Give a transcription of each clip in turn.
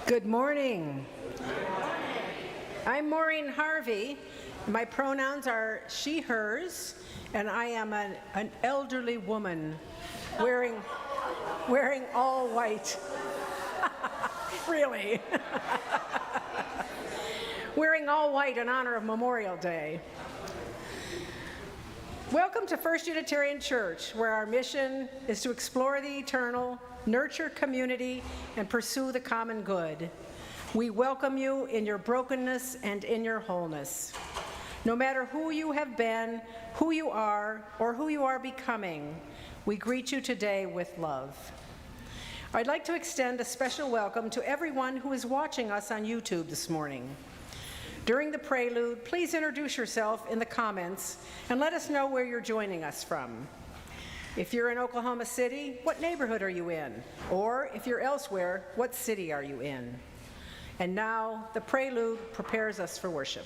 Good morning. I'm Maureen Harvey. My pronouns are she, hers, and I am an elderly woman wearing all white. Really. Wearing all white in honor of Memorial Day. Welcome to First Unitarian Church, where our mission is to explore the eternal, nurture community, and pursue the common good. We welcome you in your brokenness and in your wholeness. No matter who you have been, who you are, or who you are becoming, we greet you today with love. I'd like to extend a special welcome to everyone who is watching us on YouTube this morning. During the prelude, please introduce yourself in the comments and let us know where you're joining us from. If you're in Oklahoma City, what neighborhood are you in? Or if you're elsewhere, what city are you in? And now, the prelude prepares us for worship.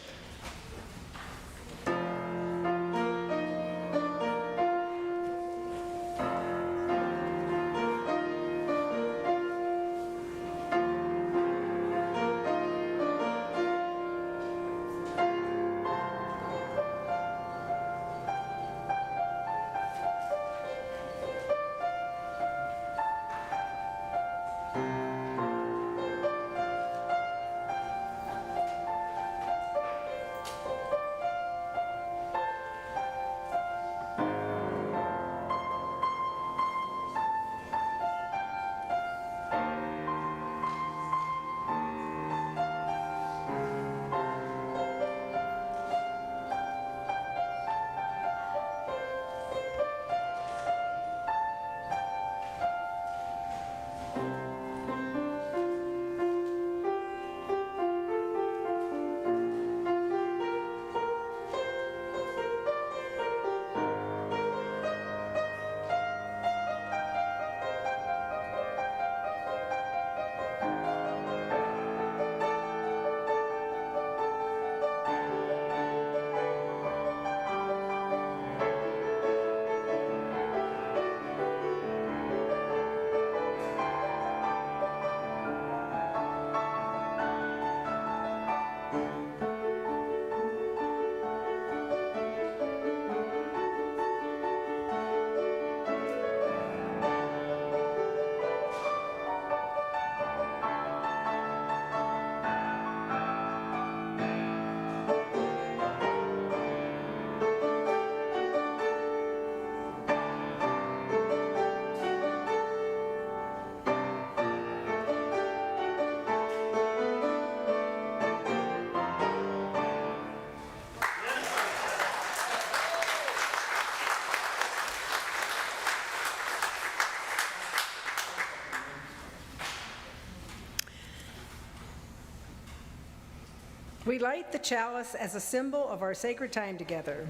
We light the chalice as a symbol of our sacred time together.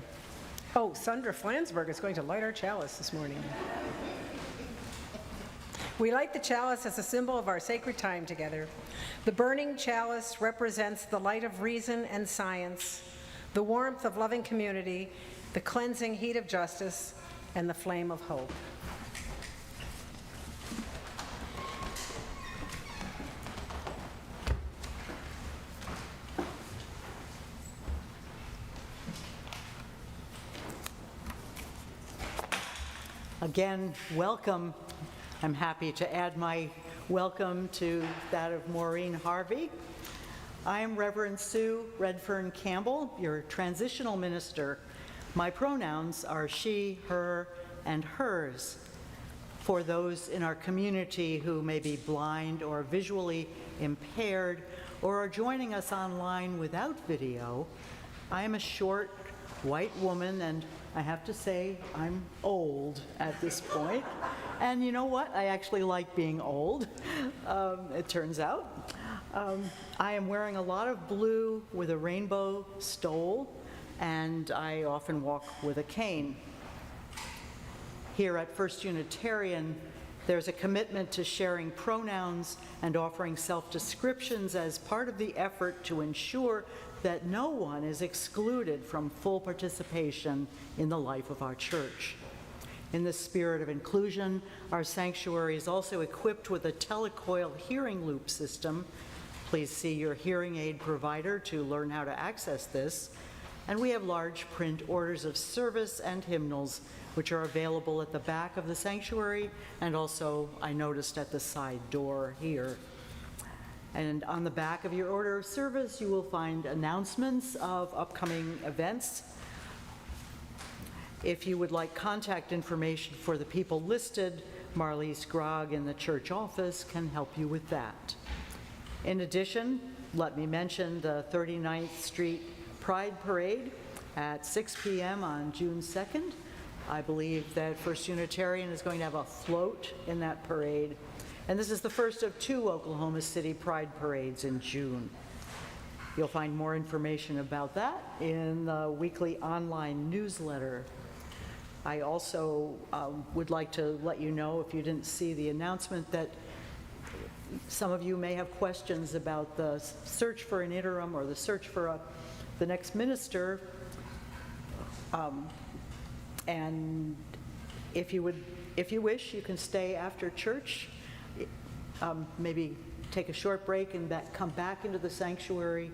Oh, Sandra Flansburgh is going to light our chalice this morning. We light the chalice as a symbol of our sacred time together. The burning chalice represents the light of reason and science, the warmth of loving community, the cleansing heat of justice, and the flame of hope. Again, welcome. I'm happy to add my welcome to that of Maureen Harvey. I am Reverend Sue Redfern Campbell, your transitional minister. My pronouns are she, her, and hers. For those in our community who may be blind or visually impaired or are joining us online without video, I am a short, white woman, and I have to say, I'm old at this point. And you know what? I actually like being old, it turns out. I am wearing a lot of blue with a rainbow stole, and I often walk with a cane. Here at First Unitarian, there's a commitment to sharing pronouns and offering self-descriptions as part of the effort to ensure that no one is excluded from full participation in the life of our church. In the spirit of inclusion, our sanctuary is also equipped with a telecoil hearing loop system Please see your hearing aid provider to learn how to access this. And we have large print orders of service and hymnals, which are available at the back of the sanctuary and also, I noticed, at the side door here. And on the back of your order of service, you will find announcements of upcoming events. If you would like contact information for the people listed, Marlies Grog in the church office can help you with that. In addition, let me mention the 39th Street Pride Parade at 6 p.m. on June 2nd. I believe that First Unitarian is going to have a float in that parade. And this is the first of 2 Oklahoma City Pride Parades in June. You'll find more information about that in the weekly online newsletter. I also would like to let you know, if you didn't see the announcement, that some of you may have questions about the search for an interim or the search for the next minister. And if you wish, you can stay after church, maybe take a short break and come back into the sanctuary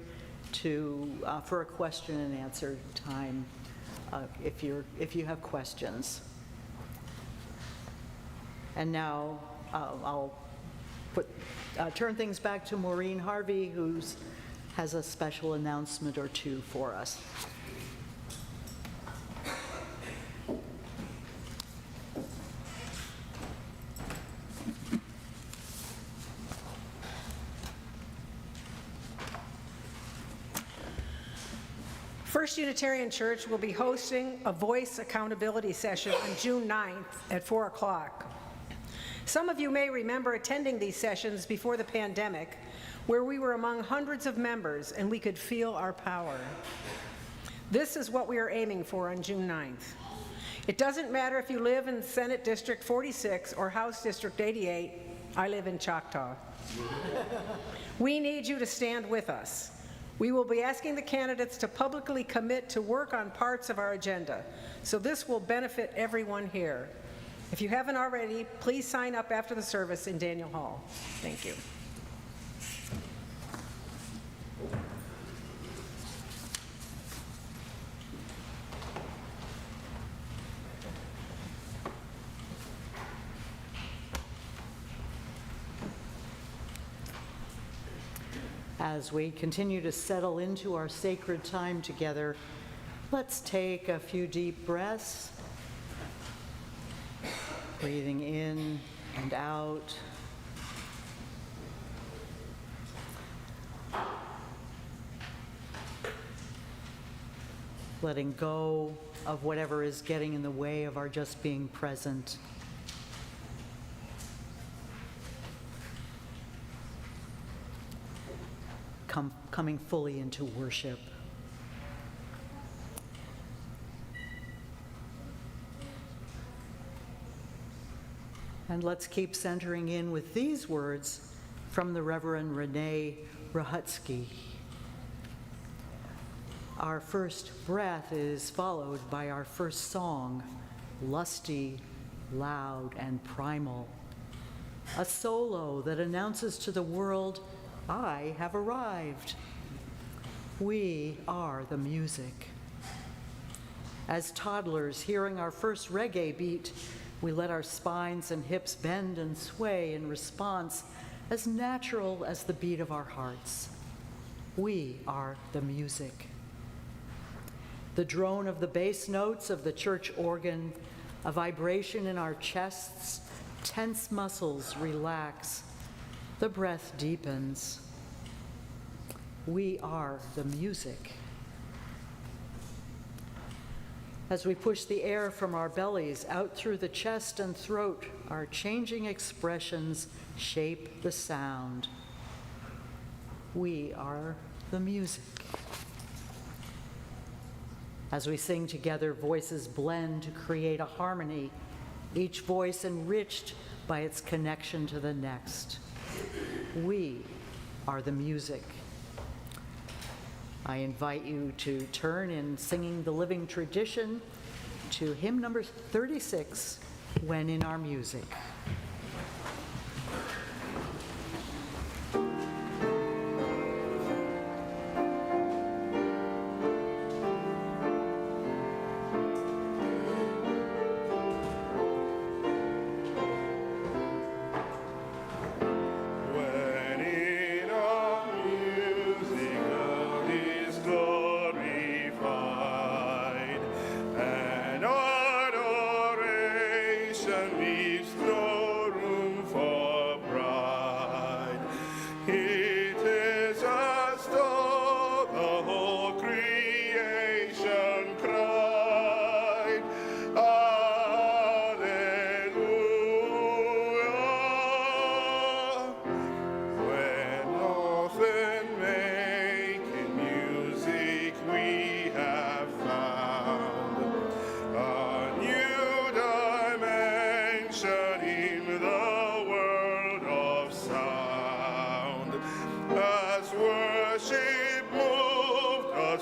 for a question and answer time if you have questions. And now I'll turn things back to Maureen Harvey, who has a special announcement or two for us. First Unitarian Church will be hosting a voice accountability session on June 9th at 4 o'clock. Some of you may remember attending these sessions before the pandemic, where we were among hundreds of members and we could feel our power. This is what we are aiming for on June 9th. It doesn't matter if you live in Senate District 46 or House District 88. I live in Choctaw. We need you to stand with us. We will be asking the candidates to publicly commit to work on parts of our agenda, so this will benefit everyone here. If you haven't already, please sign up after the service in Daniel Hall. Thank you. As we continue to settle into our sacred time together, let's take a few deep breaths, breathing in and out. Letting go of whatever is getting in the way of our just being present. Coming fully into worship. And let's keep centering in with these words from the Reverend Renee Rahutsky. Our first breath is followed by our first song, lusty, loud, and primal. A solo that announces to the world, I have arrived. We are the music. As toddlers, hearing our first reggae beat, we let our spines and hips bend and sway in response, as natural as the beat of our hearts. We are the music. The drone of the bass notes of the church organ, a vibration in our chests, tense muscles relax. The breath deepens. We are the music. As we push the air from our bellies out through the chest and throat, our changing expressions shape the sound. We are the music. As we sing together, voices blend to create a harmony, each voice enriched by its connection to the next. We are the music. I invite you to turn in singing the living tradition to hymn number 36, When in Our Music.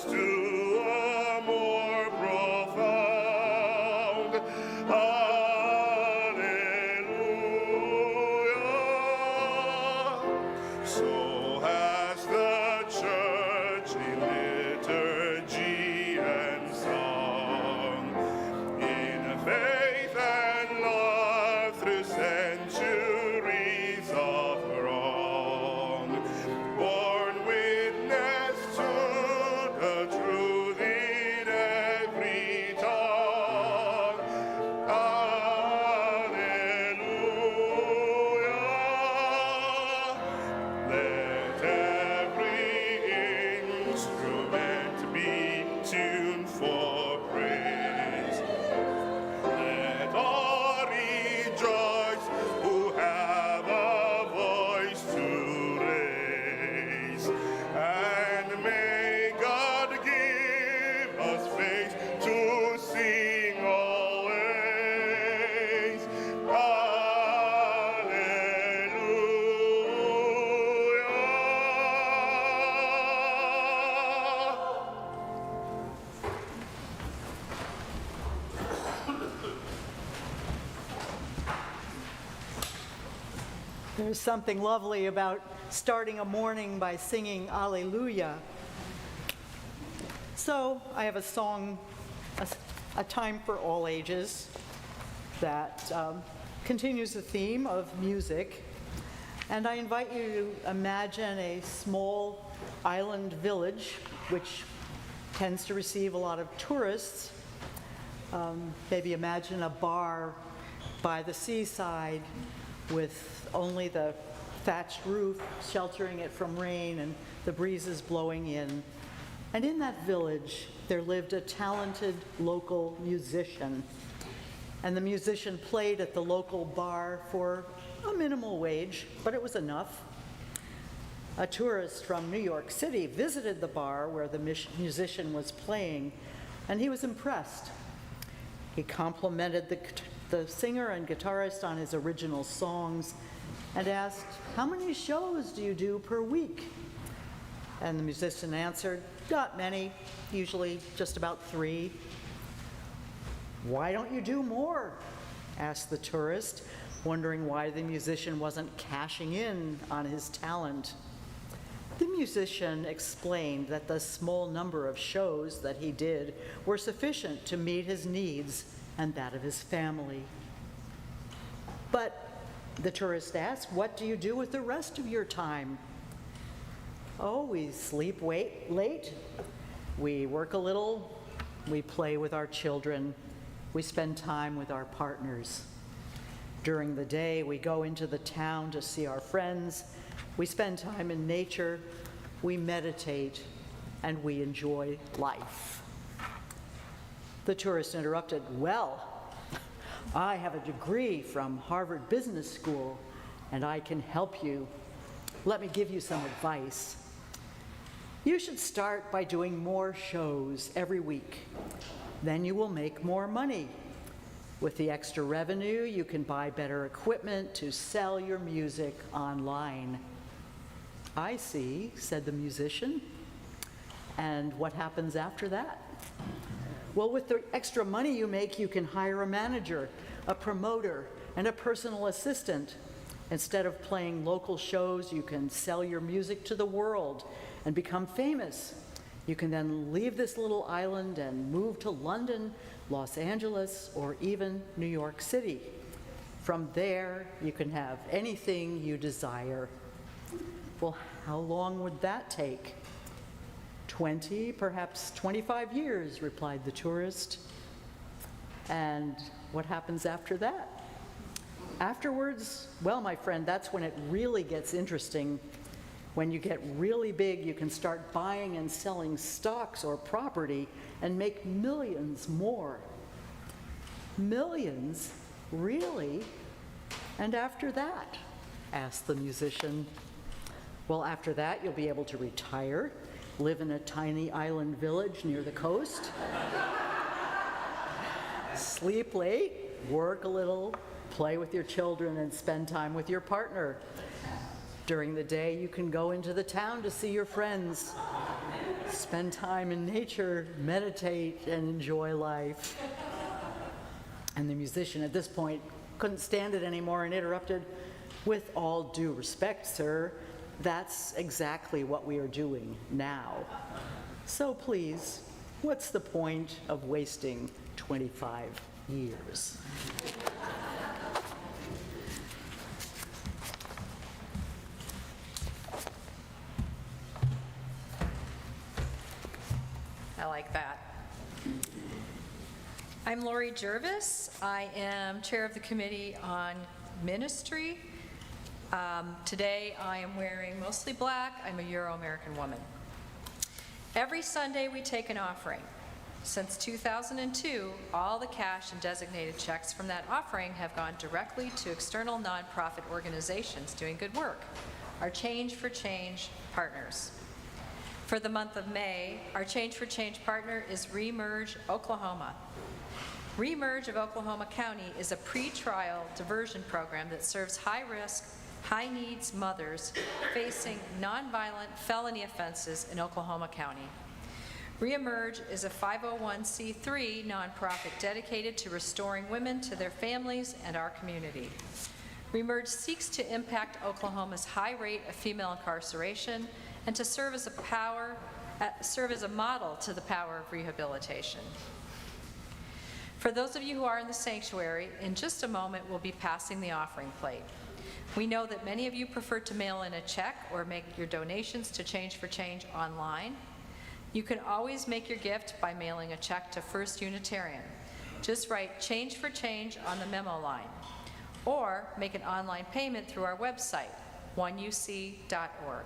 to a more profound Hallelujah. So has the church in liturgy and song, in faith and love through centuries of wrong, borne witness to the truth in every tongue. Alleluia. Let every instrument be tuned for praise. Let all rejoice who have a voice to raise. And may God give us faith to sing always. There's something lovely about starting a morning by singing Alleluia. So I have a song, a time for all ages, that continues the theme of music. And I invite you to imagine a small island village which tends to receive a lot of tourists. Maybe imagine a bar by the seaside with only the thatched roof sheltering it from rain and the breezes blowing in. And in that village, there lived a talented local musician. And the musician played at the local bar for a minimal wage, but it was enough. A tourist from New York City visited the bar where the musician was playing, and he was impressed. He complimented the singer and guitarist on his original songs and asked, "How many shows do you do per week?" And the musician answered, "Not many, usually just about 3. "Why don't you do more?" asked the tourist, wondering why the musician wasn't cashing in on his talent. The musician explained that the small number of shows that he did were sufficient to meet his needs and that of his family. But the tourist asked, "What do you do with the rest of your time?" "Oh, we sleep late, we work a little, we play with our children, we spend time with our partners. During the day, we go into the town to see our friends, we spend time in nature, we meditate, and we enjoy life." The tourist interrupted, "Well, I have a degree from Harvard Business School, and I can help you. Let me give you some advice. You should start by doing more shows every week. Then you will make more money. With the extra revenue, you can buy better equipment to sell your music online." "I see," said the musician. "And what happens after that?" "Well, with the extra money you make, you can hire a manager, a promoter, and a personal assistant. Instead of playing local shows, you can sell your music to the world and become famous. You can then leave this little island and move to London, Los Angeles, or even New York City. From there, you can have anything you desire." "Well, how long would that take?" 20, perhaps 25 years, replied the tourist. "And what happens after that?" "Afterwards, well, my friend, that's when it really gets interesting. When you get really big, you can start buying and selling stocks or property and make millions more." "Millions? Really? And after that?" asked the musician. "Well, after that, you'll be able to retire, live in a tiny island village near the coast, sleep late, work a little, play with your children, and spend time with your partner. During the day, you can go into the town to see your friends. spend time in nature, meditate, and enjoy life. And the musician at this point couldn't stand it anymore and interrupted, "With all due respect, sir, that's exactly what we are doing now. So please, what's the point of wasting 25 years?" I like that. I'm Lori Jervis. I am chair of the Committee on Ministry. Today I am wearing mostly black. I'm a Euro-American woman. Every Sunday we take an offering. Since 2002, all the cash and designated checks from that offering have gone directly to external nonprofit organizations doing good work, our Change for Change partners. For the month of May, our Change for Change partner is Remerge Oklahoma. Remerge of Oklahoma County is a pre-trial diversion program that serves high-risk, high-needs mothers facing nonviolent felony offenses in Oklahoma County. Reemerge is a 501c3 nonprofit dedicated to restoring women to their families and our community. Reemerge seeks to impact Oklahoma's high rate of female incarceration and to serve as a model to the power of rehabilitation. For those of you who are in the sanctuary, in just a moment we'll be passing the offering plate. We know that many of you prefer to mail in a check or make your donations to Change for Change online. You can always make your gift by mailing a check to First Unitarian. Just write Change for Change on the memo line, or make an online payment through our website, oneuc.org.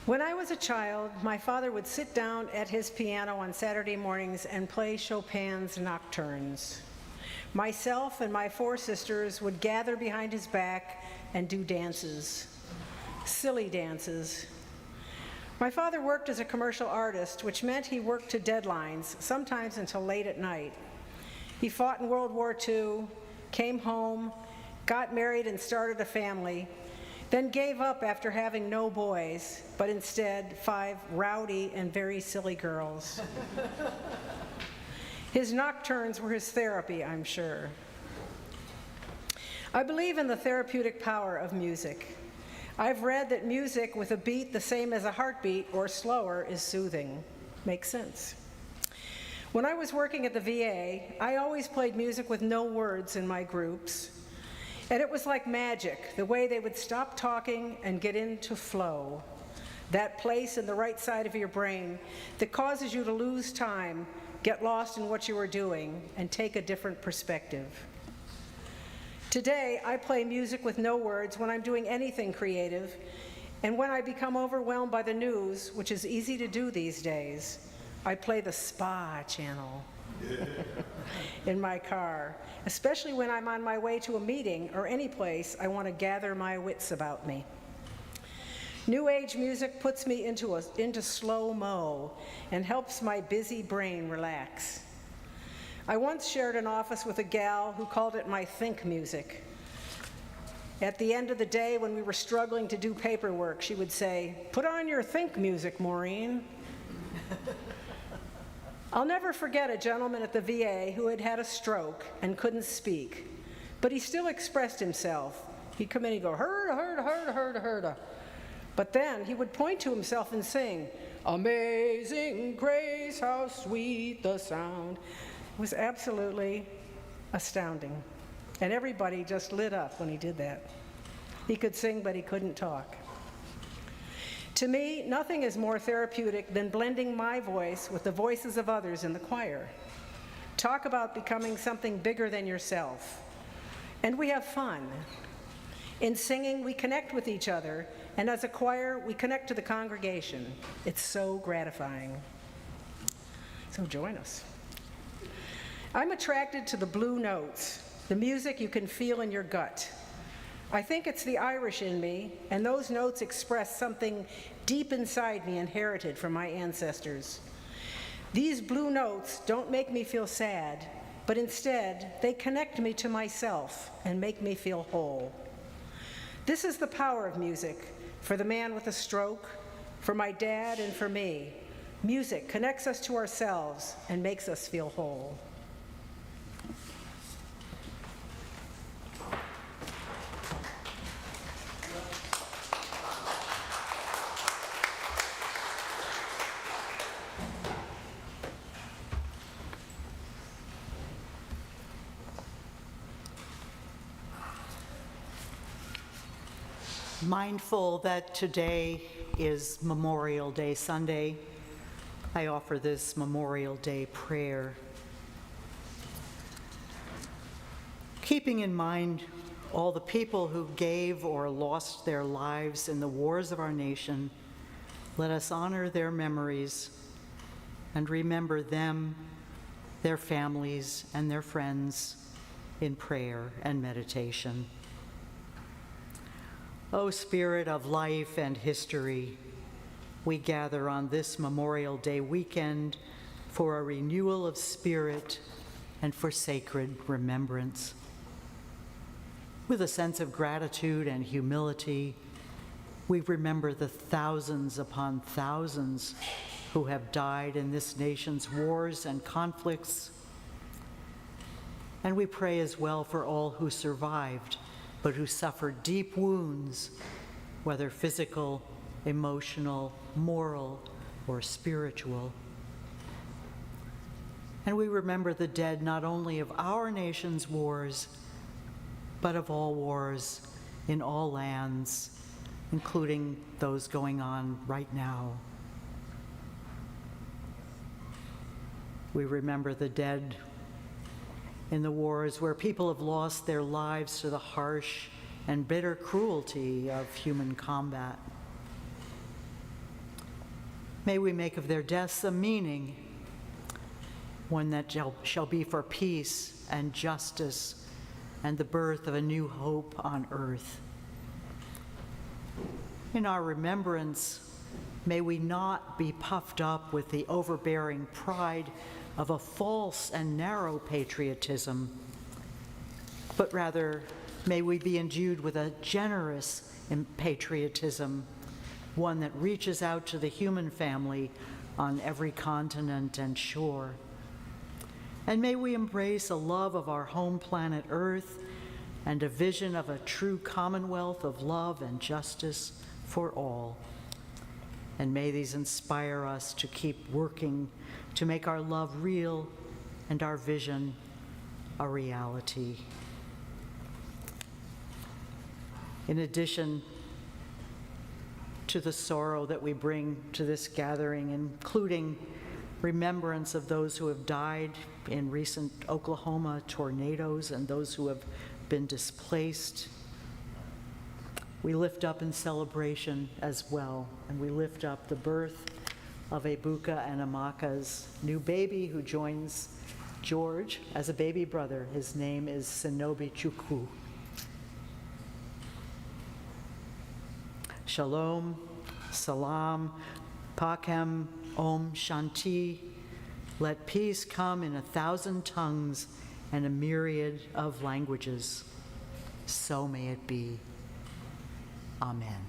When I was a child, my father would sit down at his piano on Saturday mornings and play Chopin's nocturnes. Myself and my 4 sisters would gather behind his back and do dances, silly dances. My father worked as a commercial artist, which meant he worked to deadlines, sometimes until late at night. He fought in World War II, came home, got married and started a family, then gave up after having no boys, but instead 5 rowdy and very silly girls. His nocturnes were his therapy, I'm sure. I believe in the therapeutic power of music. I've read that music with a beat the same as a heartbeat or slower is soothing. Makes sense. When I was working at the VA, I always played music with no words in my groups. And it was like magic, the way they would stop talking and get into flow. That place in the right side of your brain that causes you to lose time, get lost in what you are doing, and take a different perspective. Today, I play music with no words when I'm doing anything creative, and when I become overwhelmed by the news, which is easy to do these days, I play the spa channel in my car, especially when I'm on my way to a meeting or any place I want to gather my wits about me. New Age music puts me into slow-mo and helps my busy brain relax. I once shared an office with a gal who called it my think music. At the end of the day, when we were struggling to do paperwork, she would say, "Put on your think music, Maureen." I'll never forget a gentleman at the VA who had had a stroke and couldn't speak, but he still expressed himself. He'd come in and go, "Herda, herda, herda, herda, herda." But then he would point to himself and sing, "Amazing grace, how sweet the sound." It was absolutely astounding. And everybody just lit up when he did that. He could sing, but he couldn't talk. To me, nothing is more therapeutic than blending my voice with the voices of others in the choir. Talk about becoming something bigger than yourself. And we have fun. In singing, we connect with each other, and as a choir, we connect to the congregation. It's so gratifying. So join us. I'm attracted to the blue notes, the music you can feel in your gut. I think it's the Irish in me, and those notes express something deep inside me inherited from my ancestors. These blue notes don't make me feel sad, but instead, they connect me to myself and make me feel whole. This is the power of music for the man with a stroke, for my dad, and for me. Music connects us to ourselves and makes us feel whole. Mindful that today is Memorial Day Sunday, I offer this Memorial Day prayer. Keeping in mind all the people who gave or lost their lives in the wars of our nation, let us honor their memories and remember them, their families, and their friends in prayer and meditation. O Spirit of life and history, we gather on this Memorial Day weekend for a renewal of spirit and for sacred remembrance. With a sense of gratitude and humility, we remember the thousands upon thousands who have died in this nation's wars and conflicts. And we pray as well for all who survived, but who suffered deep wounds, whether physical, emotional, moral, or spiritual. And we remember the dead not only of our nation's wars, but of all wars in all lands, including those going on right now. We remember the dead in the wars where people have lost their lives to the harsh and bitter cruelty of human combat. May we make of their deaths a meaning. one that shall be for peace and justice and the birth of a new hope on earth. In our remembrance, may we not be puffed up with the overbearing pride of a false and narrow patriotism, but rather may we be endued with a generous patriotism, one that reaches out to the human family on every continent and shore. And may we embrace a love of our home planet Earth and a vision of a true commonwealth of love and justice for all. And may these inspire us to keep working to make our love real and our vision a reality. In addition to the sorrow that we bring to this gathering, including remembrance of those who have died in recent Oklahoma tornadoes and those who have been displaced, we lift up in celebration as well, and we lift up the birth of Ebuka and Amaka's new baby who joins George as a baby brother. His name is Sinobi Chukwu. Shalom, salam, pakem, om, shanti. Let peace come in 1,000 tongues and a myriad of languages. So may it be. Amen.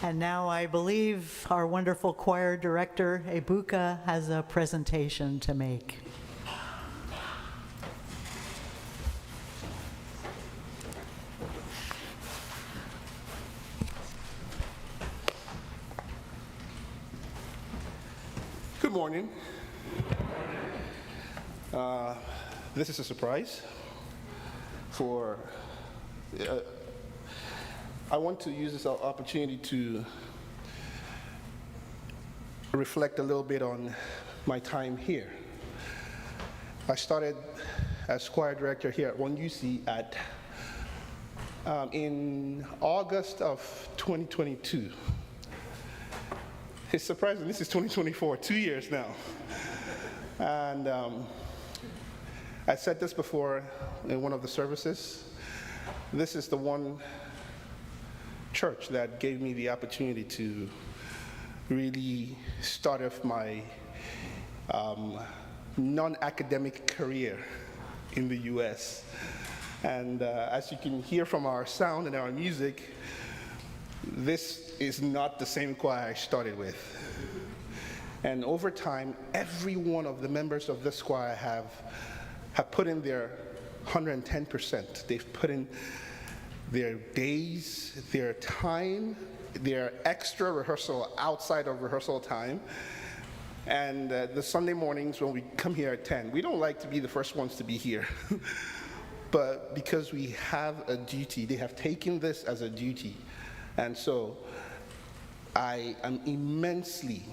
And now I believe our wonderful choir director, Ebuka, has a presentation to make. Good morning. This is a surprise for I want to use this opportunity to reflect a little bit on my time here. I started as choir director here at 1UC in August of 2022. It's surprising, this is 2024, 2 years now. And I said this before in one of the services. This is the one church that gave me the opportunity to really start off my non-academic career in the US. And as you can hear from our sound and our music, this is not the same choir I started with. And over time, every one of the members of this choir have put in their 110%. They've put in their days, their time, their extra rehearsal outside of rehearsal time. And the Sunday mornings when we come here at 10, we don't like to be the first ones to be here. But because we have a duty, they have taken this as a duty. And so I am immensely,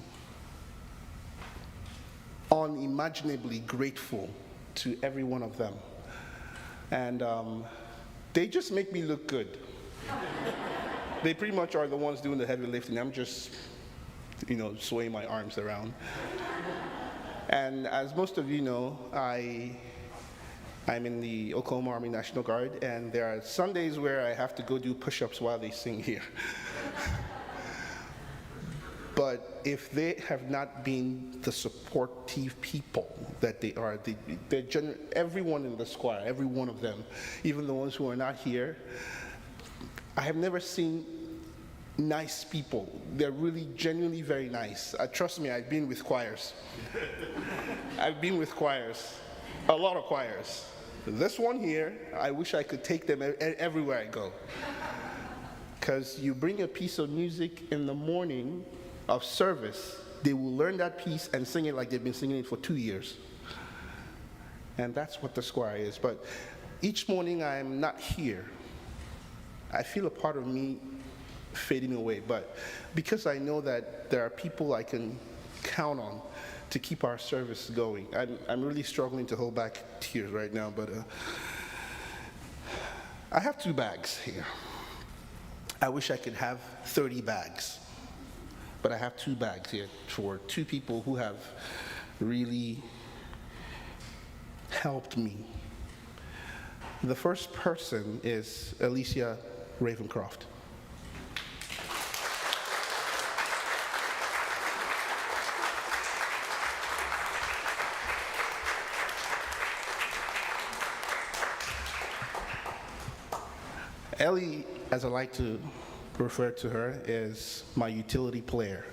unimaginably grateful to every one of them. And they just make me look good. They pretty much are the ones doing the heavy lifting. I'm just, swaying my arms around. And as most of you know, I'm in the Oklahoma Army National Guard, and there are Sundays where I have to go do push-ups while they sing here. But if they have not been the supportive people that they are, everyone in the choir, every one of them, even the ones who are not here, I have never seen nice people. They're really genuinely very nice. Trust me, I've been with choirs. I've been with choirs, a lot of choirs. This one here, I wish I could take them everywhere I go. Because you bring a piece of music in the morning of service, they will learn that piece and sing it like they've been singing it for 2 years. And that's what the choir is. But each morning I'm not here, I feel a part of me fading away. But because I know that there are people I can count on to keep our service going, I'm really struggling to hold back tears right now. But I have 2 bags here. I wish I could have 30 bags. But I have 2 bags here for 2 people who have really helped me. The first person is Alicia Ravencroft. Ellie, as I like to refer to her, is my utility player.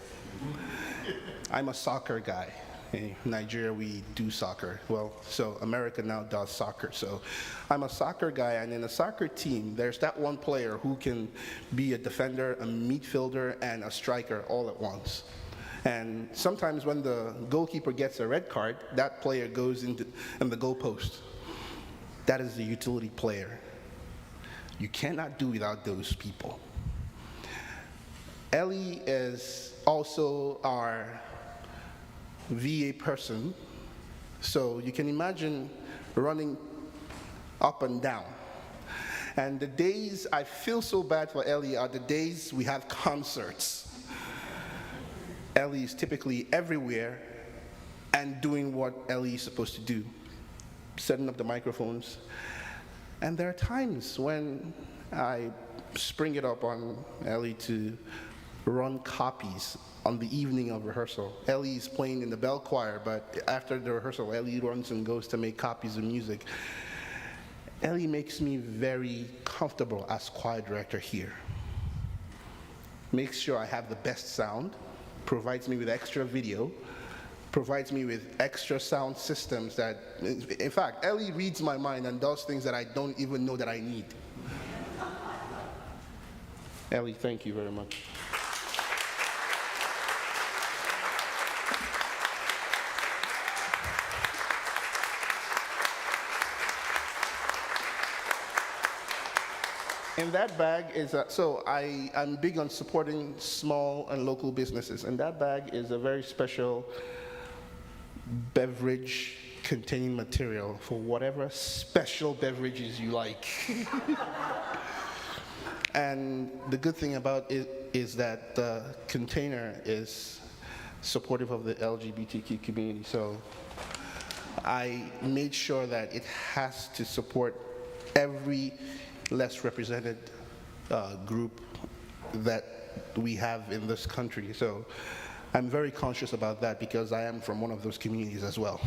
I'm a soccer guy. In Nigeria, we do soccer. Well, so America now does soccer. So I'm a soccer guy, and in a soccer team, there's that one player who can be a defender, a midfielder, and a striker all at once. And sometimes when the goalkeeper gets a red card, that player goes in the goalpost. That is the utility player. You cannot do without those people. Ellie is also our VA person, so you can imagine running up and down. And the days I feel so bad for Ellie are the days we have concerts. Ellie is typically everywhere and doing what Ellie is supposed to do, setting up the microphones. And there are times when I spring it up on Ellie to run copies on the evening of rehearsal. Ellie is playing in the bell choir, but after the rehearsal, Ellie runs and goes to make copies of music. Ellie makes me very comfortable as choir director here. Makes sure I have the best sound, provides me with extra video, provides me with extra sound systems that, in fact, Ellie reads my mind and does things that I don't even know that I need. Ellie, thank you very much. In that bag is, so I'm big on supporting small and local businesses. And that bag is a very special beverage containing material for whatever special beverages you like. And the good thing about it is that the container is supportive of the LGBTQ community. So I made sure that it has to support every less represented group that we have in this country. So I'm very conscious about that because I am from one of those communities as well.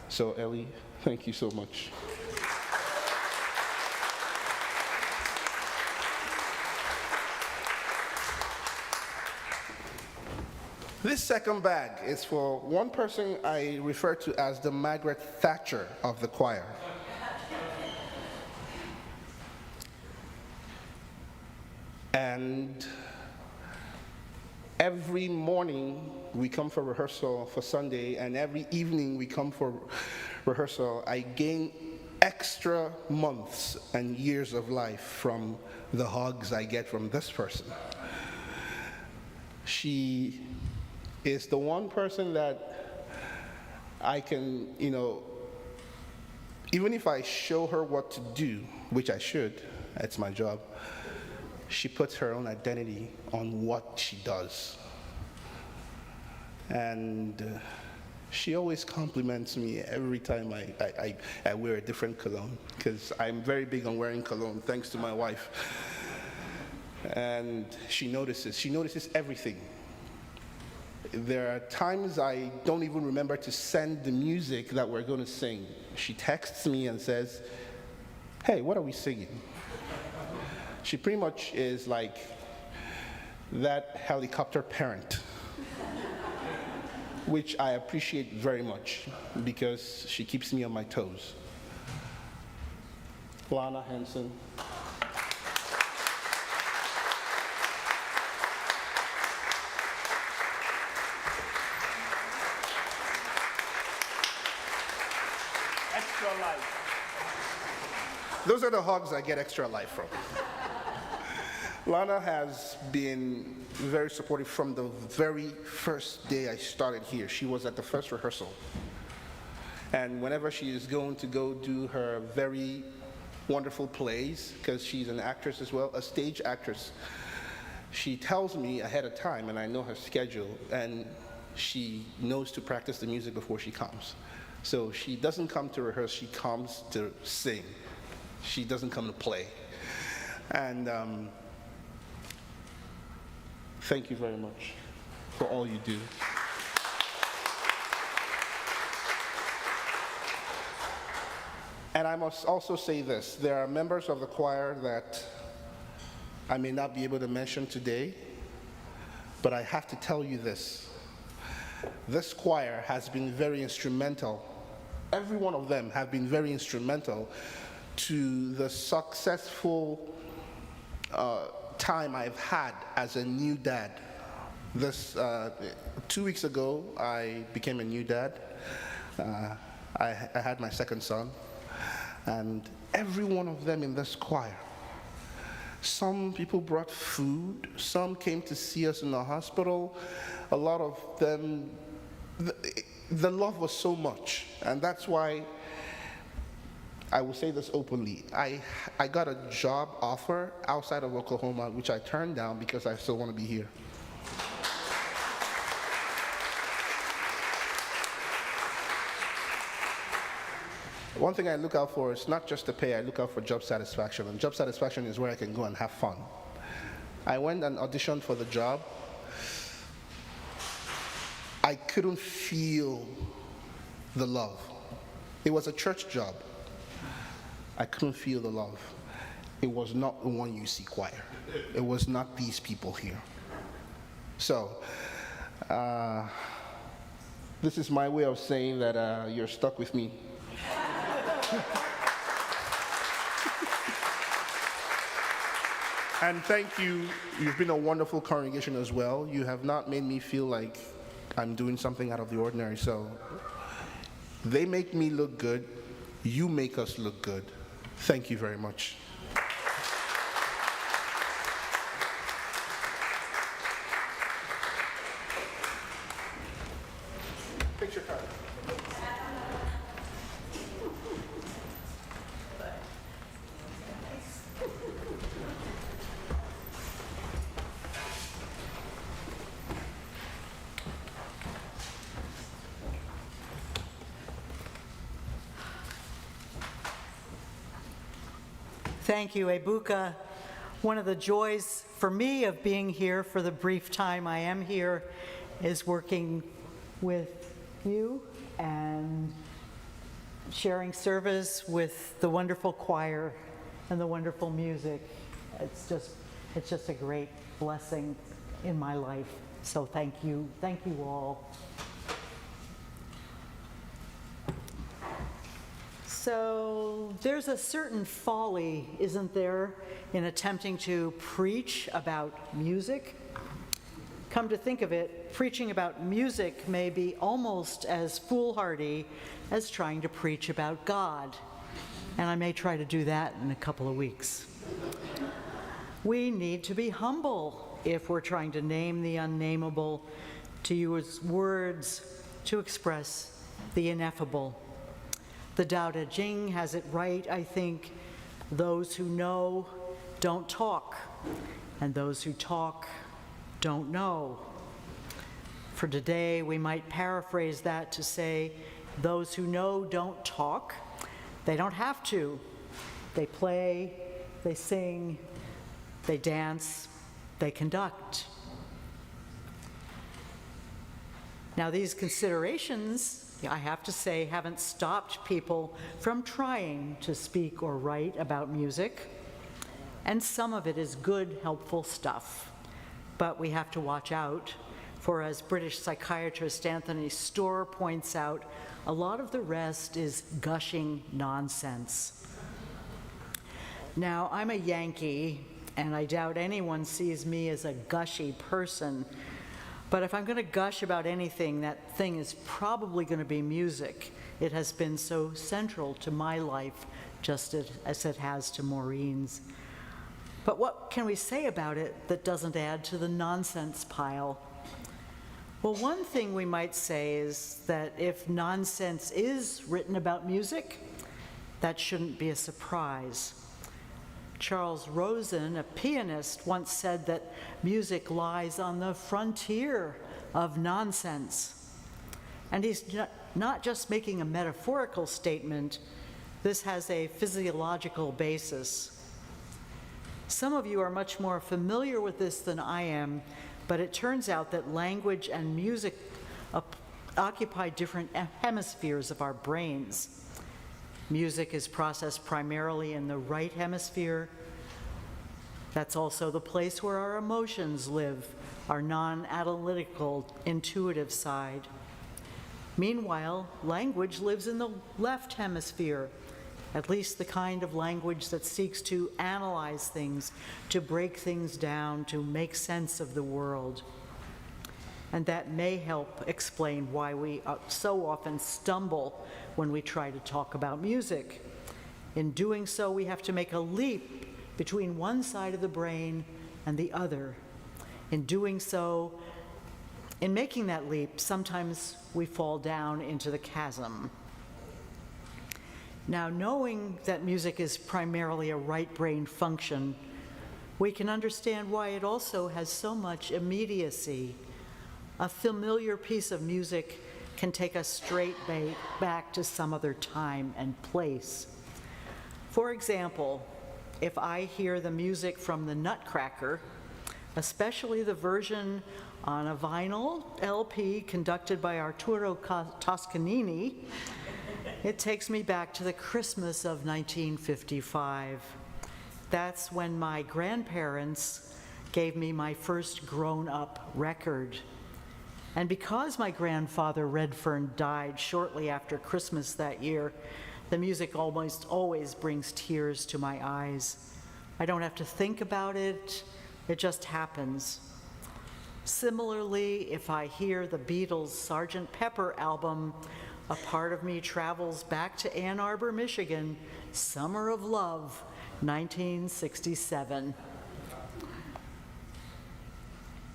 So Ellie, thank you so much. This second bag is for one person I refer to as the Margaret Thatcher of the choir. And every morning we come for rehearsal for Sunday, and every evening we come for rehearsal. I gain extra months and years of life from the hugs I get from this person. She is the one person that I can, even if I show her what to do, which I should, it's my job, she puts her own identity on what she does. And she always compliments me every time I wear a different cologne, because I'm very big on wearing cologne, thanks to my wife. And she notices everything. There are times I don't even remember to send the music that we're going to sing. She texts me and says, "Hey, what are we singing?" She pretty much is like that helicopter parent, which I appreciate very much because she keeps me on my toes. Lana Henson. Extra life. Those are the hugs I get extra life from. Lana has been very supportive from the very first day I started here. She was at the first rehearsal. And whenever she is going to go do her very wonderful plays, because she's an actress as well, a stage actress, she tells me ahead of time, and I know her schedule, and she knows to practice the music before she comes. So she doesn't come to rehearse, she comes to sing. She doesn't come to play. And thank you very much for all you do. And I must also say this, there are members of the choir that I may not be able to mention today, but I have to tell you this. This choir has been very instrumental. Every one of them have been very instrumental to the successful time I've had as a new dad. This 2 weeks ago, I became a new dad. I had my second son, and every one of them in this choir, some people brought food, some came to see us in the hospital. A lot of them, the love was so much, and that's why I will say this openly. I got a job offer outside of Oklahoma, which I turned down because I still want to be here. One thing I look out for is not just the pay, I look out for job satisfaction. And job satisfaction is where I can go and have fun. I went and auditioned for the job. I couldn't feel the love. It was a church job. I couldn't feel the love. It was not the one you see choir. It was not these people here. So, this is my way of saying that you're stuck with me. And thank you. You've been a wonderful congregation as well. You have not made me feel like I'm doing something out of the ordinary. So they make me look good. You make us look good. Thank you very much. picture card. Thank you, Ebuka. One of the joys for me of being here for the brief time I am here is working with you and sharing service with the wonderful choir and the wonderful music. It's just a great blessing in my life. So thank you all. So there's a certain folly, isn't there, in attempting to preach about music? Come to think of it, preaching about music may be almost as foolhardy as trying to preach about God. And I may try to do that in a couple of weeks. We need to be humble if we're trying to name the unnameable, to use words to express the ineffable. The Tao Te Ching has it right, I think. Those who know don't talk, and those who talk don't know. For today, we might paraphrase that to say, those who know don't talk. They don't have to. They play, they sing, they dance, they conduct. Now, these considerations, I have to say, haven't stopped people from trying to speak or write about music. And some of it is good, helpful stuff. But we have to watch out, for as British psychiatrist Anthony Storr points out, a lot of the rest is gushing nonsense. Now, I'm a Yankee, and I doubt anyone sees me as a gushy person. But if I'm going to gush about anything, that thing is probably going to be music. It has been so central to my life, just as it has to Maureen's. But what can we say about it that doesn't add to the nonsense pile? Well, one thing we might say is that if nonsense is written about music, that shouldn't be a surprise. Charles Rosen, a pianist, once said that music lies on the frontier of nonsense. And he's not just making a metaphorical statement, this has a physiological basis. Some of you are much more familiar with this than I am, but it turns out that language and music occupy different hemispheres of our brains. Music is processed primarily in the right hemisphere. That's also the place where our emotions live, our non-analytical, intuitive side. Meanwhile, language lives in the left hemisphere, at least the kind of language that seeks to analyze things, to break things down, to make sense of the world. And that may help explain why we so often stumble when we try to talk about music. In doing so, we have to make a leap between one side of the brain and the other. In doing so, in making that leap, sometimes we fall down into the chasm. Now, knowing that music is primarily a right brain function, we can understand why it also has so much immediacy. A familiar piece of music can take us straight back to some other time and place. For example, if I hear the music from the Nutcracker, especially the version on a vinyl LP conducted by Arturo Toscanini, it takes me back to the Christmas of 1955. That's when my grandparents gave me my first grown-up record. And because my grandfather Redfern died shortly after Christmas that year, the music almost always brings tears to my eyes. I don't have to think about it, it just happens. Similarly, if I hear the Beatles' Sgt. Pepper album, a part of me travels back to Ann Arbor, Michigan, Summer of Love, 1967.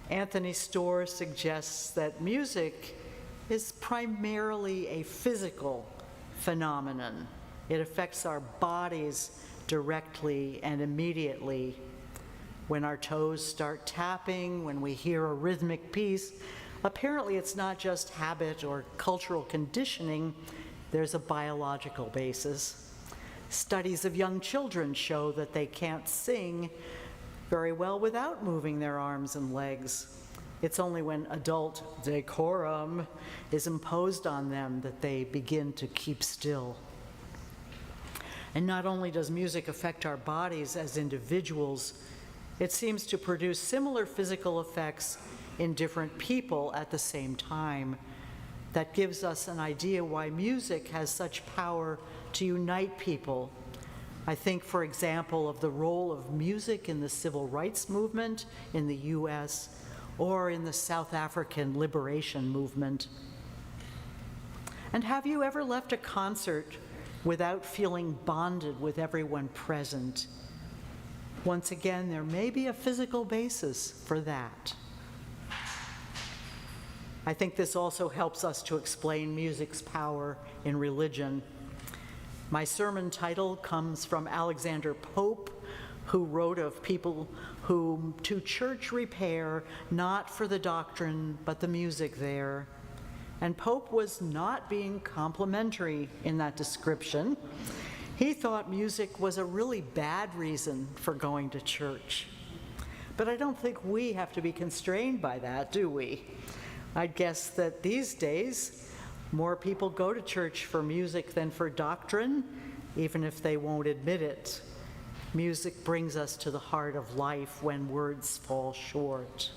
Anthony Storr suggests that music is primarily a physical phenomenon. It affects our bodies directly and immediately. When our toes start tapping, when we hear a rhythmic piece, apparently it's not just habit or cultural conditioning, there's a biological basis. Studies of young children show that they can't sing very well without moving their arms and legs. It's only when adult decorum is imposed on them that they begin to keep still. And not only does music affect our bodies as individuals, it seems to produce similar physical effects in different people at the same time. That gives us an idea why music has such power to unite people. I think, for example, of the role of music in the civil rights movement in the US or in the South African liberation movement. And have you ever left a concert without feeling bonded with everyone present? Once again, there may be a physical basis for that. I think this also helps us to explain music's power in religion. My sermon title comes from Alexander Pope, who wrote of people whom to church repair, not for the doctrine, but the music there. And Pope was not being complimentary in that description. He thought music was a really bad reason for going to church. But I don't think we have to be constrained by that, do we? I'd guess that these days, more people go to church for music than for doctrine, even if they won't admit it. Music brings us to the heart of life when words fall short.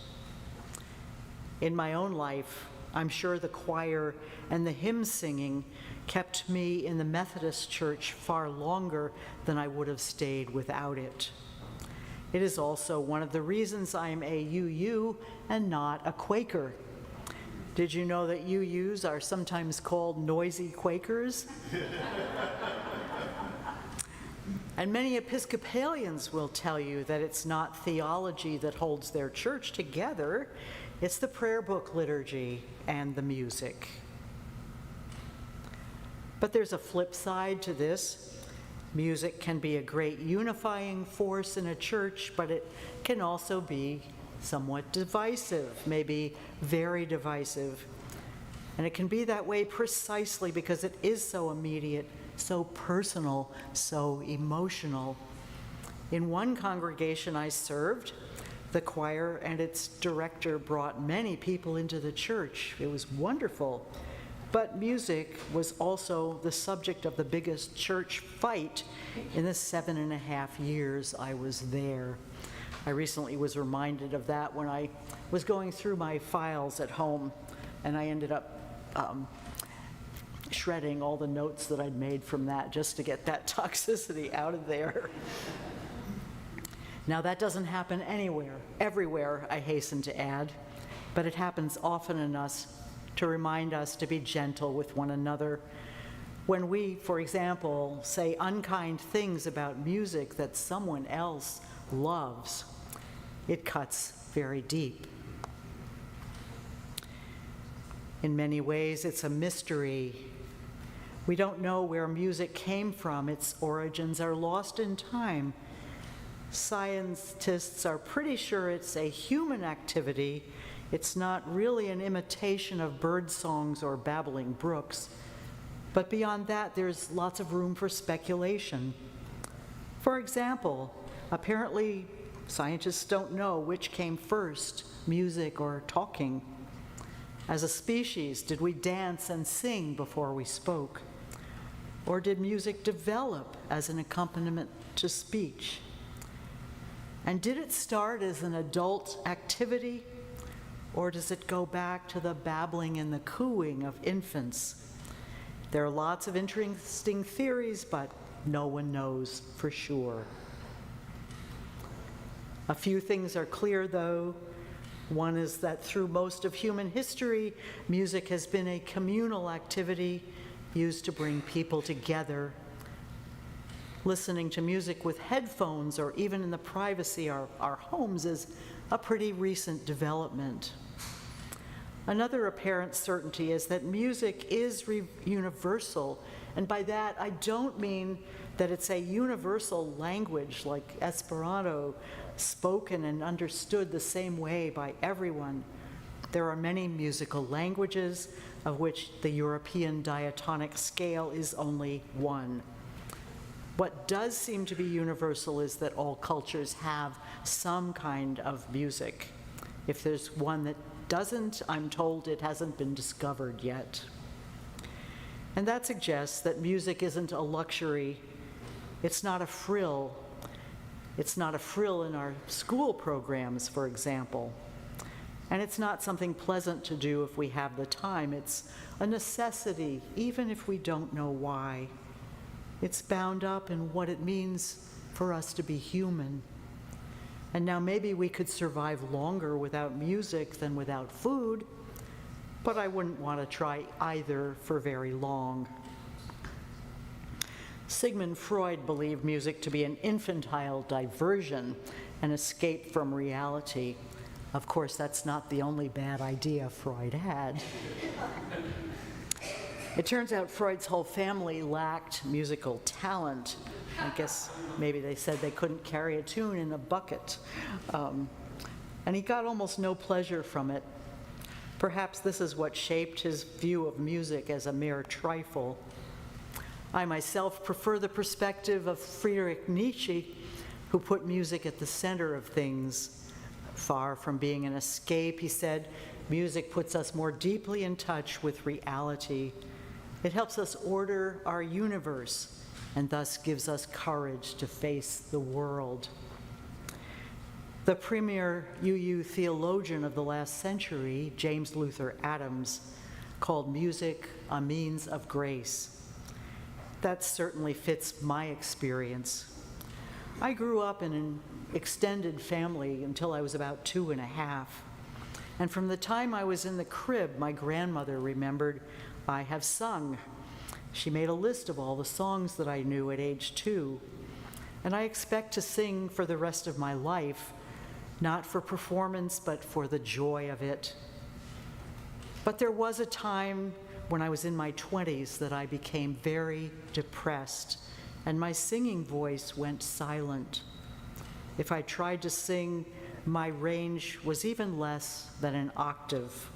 In my own life, I'm sure the choir and the hymn singing kept me in the Methodist Church far longer than I would have stayed without it. It is also one of the reasons I'm a UU and not a Quaker. Did you know that UUs are sometimes called noisy Quakers? And many Episcopalians will tell you that it's not theology that holds their church together, it's the prayer book liturgy and the music. But there's a flip side to this. Music can be a great unifying force in a church, but it can also be somewhat divisive, maybe very divisive. And it can be that way precisely because it is so immediate, so personal, so emotional. In one congregation I served, the choir and its director brought many people into the church. It was wonderful. But music was also the subject of the biggest church fight in the 7.5 years I was there. I recently was reminded of that when I was going through my files at home, and I ended up shredding all the notes that I'd made from that just to get that toxicity out of there. Now, that doesn't happen everywhere, I hasten to add, but it happens often in us to remind us to be gentle with one another. When we, for example, say unkind things about music that someone else loves, it cuts very deep. In many ways, it's a mystery. We don't know where music came from. Its origins are lost in time. Scientists are pretty sure it's a human activity. It's not really an imitation of bird songs or babbling brooks. But beyond that, there's lots of room for speculation. For example, apparently scientists don't know which came first, music or talking. As a species, did we dance and sing before we spoke? Or did music develop as an accompaniment to speech? And did it start as an adult activity, or does it go back to the babbling and the cooing of infants? There are lots of interesting theories, but no one knows for sure. A few things are clear, though. One is that through most of human history, music has been a communal activity used to bring people together. Listening to music with headphones or even in the privacy of our homes is a pretty recent development. Another apparent certainty is that music is universal, and by that I don't mean that it's a universal language like Esperanto, spoken and understood the same way by everyone. There are many musical languages, of which the European diatonic scale is only one. What does seem to be universal is that all cultures have some kind of music. If there's one that doesn't, I'm told it hasn't been discovered yet. And that suggests that music isn't a luxury. It's not a frill. It's not a frill in our school programs, for example. And it's not something pleasant to do if we have the time. It's a necessity, even if we don't know why. It's bound up in what it means for us to be human. And now maybe we could survive longer without music than without food, but I wouldn't want to try either for very long. Sigmund Freud believed music to be an infantile diversion, an escape from reality. Of course, that's not the only bad idea Freud had. It turns out Freud's whole family lacked musical talent. I guess maybe they said they couldn't carry a tune in a bucket. And he got almost no pleasure from it. Perhaps this is what shaped his view of music as a mere trifle. I myself prefer the perspective of Friedrich Nietzsche, who put music at the center of things. Far from being an escape, he said, music puts us more deeply in touch with reality. It helps us order our universe and thus gives us courage to face the world. The premier UU theologian of the last century, James Luther Adams, called music a means of grace. That certainly fits my experience. I grew up in an extended family until I was about 2.5. And from the time I was in the crib, my grandmother remembered I have sung. She made a list of all the songs that I knew at age 2. And I expect to sing for the rest of my life, not for performance, but for the joy of it. But there was a time when I was in my 20s that I became very depressed, and my singing voice went silent. If I tried to sing, my range was even less than an octave.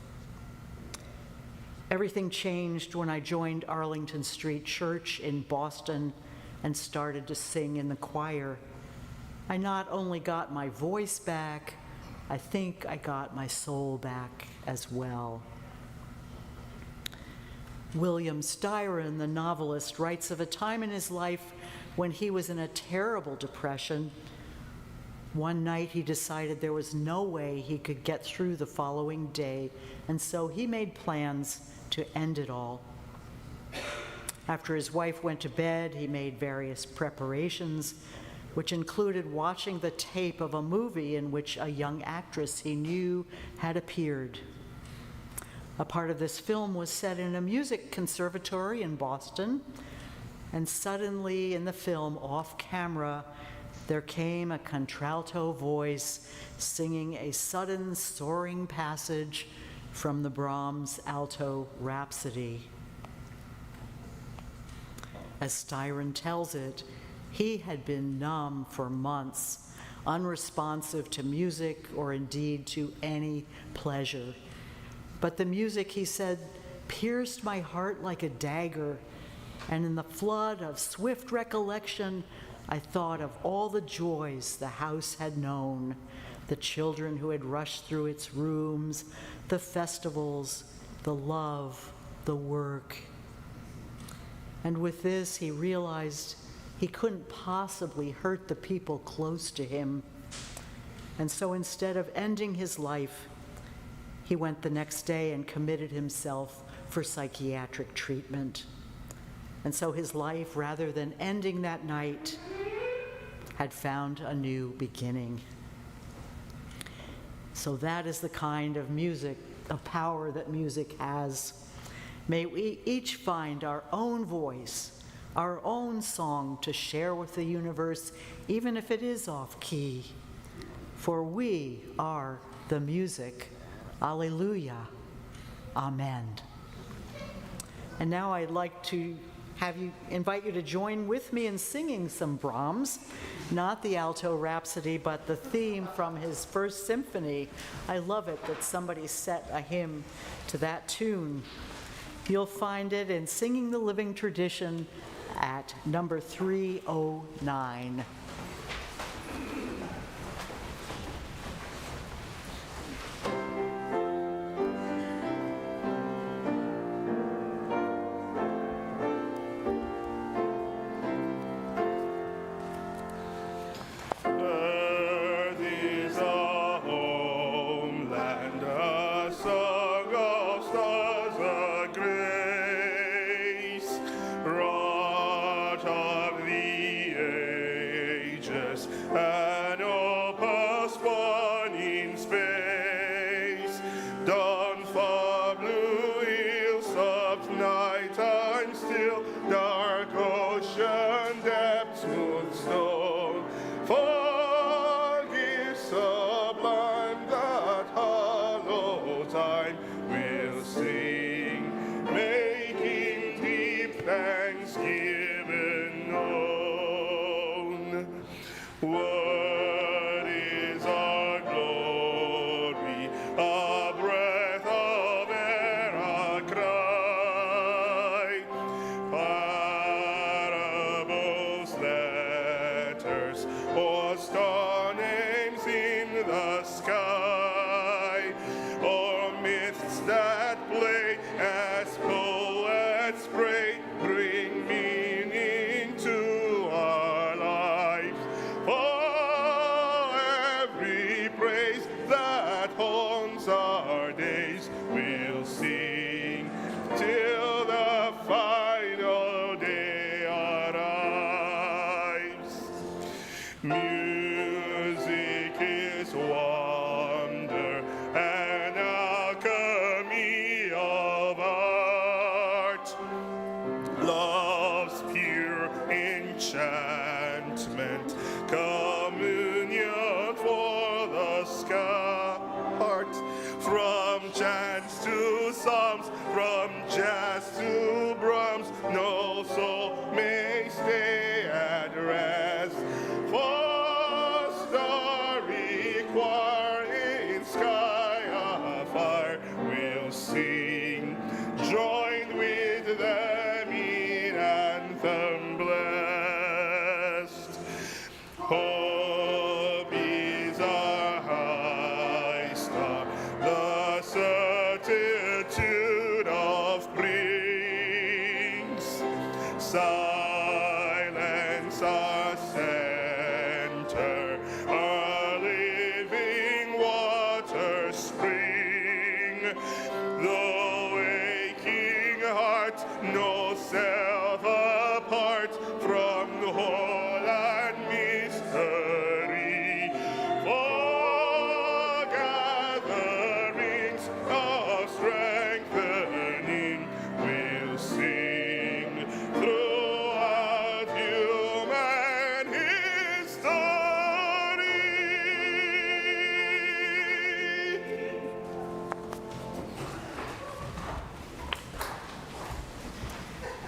Everything changed when I joined Arlington Street Church in Boston and started to sing in the choir. I not only got my voice back, I think I got my soul back as well. William Styron, the novelist, writes of a time in his life when he was in a terrible depression. One night he decided there was no way he could get through the following day, and so he made plans to end it all. After his wife went to bed, he made various preparations, which included watching the tape of a movie in which a young actress he knew had appeared. A part of this film was set in a music conservatory in Boston, and suddenly in the film, off camera, there came a contralto voice singing a sudden soaring passage from the Brahms Alto Rhapsody. As Styron tells it, he had been numb for months, unresponsive to music or indeed to any pleasure. But the music, he said, pierced my heart like a dagger, and in the flood of swift recollection, I thought of all the joys the house had known, the children who had rushed through its rooms, the festivals, the love, the work. And with this, he realized he couldn't possibly hurt the people close to him. And so instead of ending his life, he went the next day and committed himself for psychiatric treatment. And so his life, rather than ending that night, had found a new beginning. So that is the kind of music, of power that music has. May we each find our own voice, our own song to share with the universe, even if it is off-key. For we are the music. Alleluia. Amen. And now I'd like to invite you to join with me in singing some Brahms, not the Alto Rhapsody, but the theme from his First Symphony. I love it that somebody set a hymn to that tune. You'll find it in Singing the Living Tradition at number 309.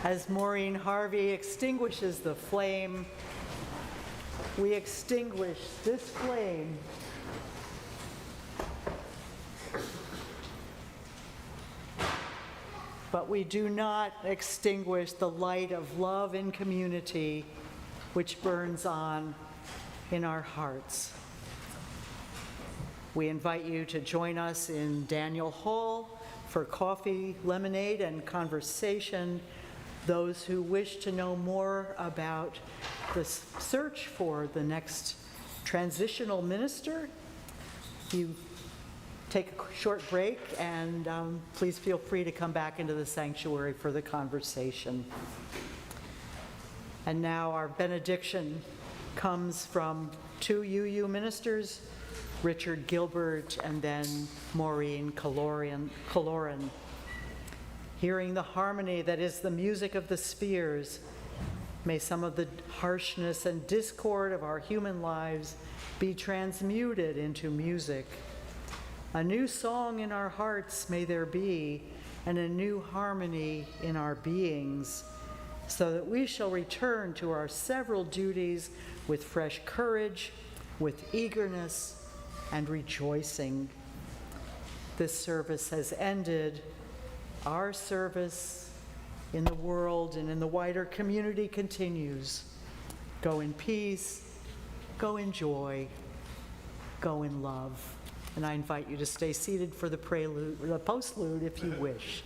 As Maureen Harvey extinguishes the flame, we extinguish this flame. But we do not extinguish the light of love and community which burns on in our hearts. We invite you to join us in Daniel Hall for coffee, lemonade, and conversation. Those who wish to know more about the search for the next transitional minister, you take a short break and please feel free to come back into the sanctuary for the conversation. And now our benediction comes from two UU ministers, Richard Gilbert and then Maureen Kaloran. Hearing the harmony that is the music of the spheres, may some of the harshness and discord of our human lives be transmuted into music. A new song in our hearts may there be, and a new harmony in our beings, so that we shall return to our several duties with fresh courage, with eagerness, and rejoicing. This service has ended. Our service in the world and in the wider community continues. Go in peace, go in joy, go in love. And I invite you to stay seated for the prelude, the postlude if you wish.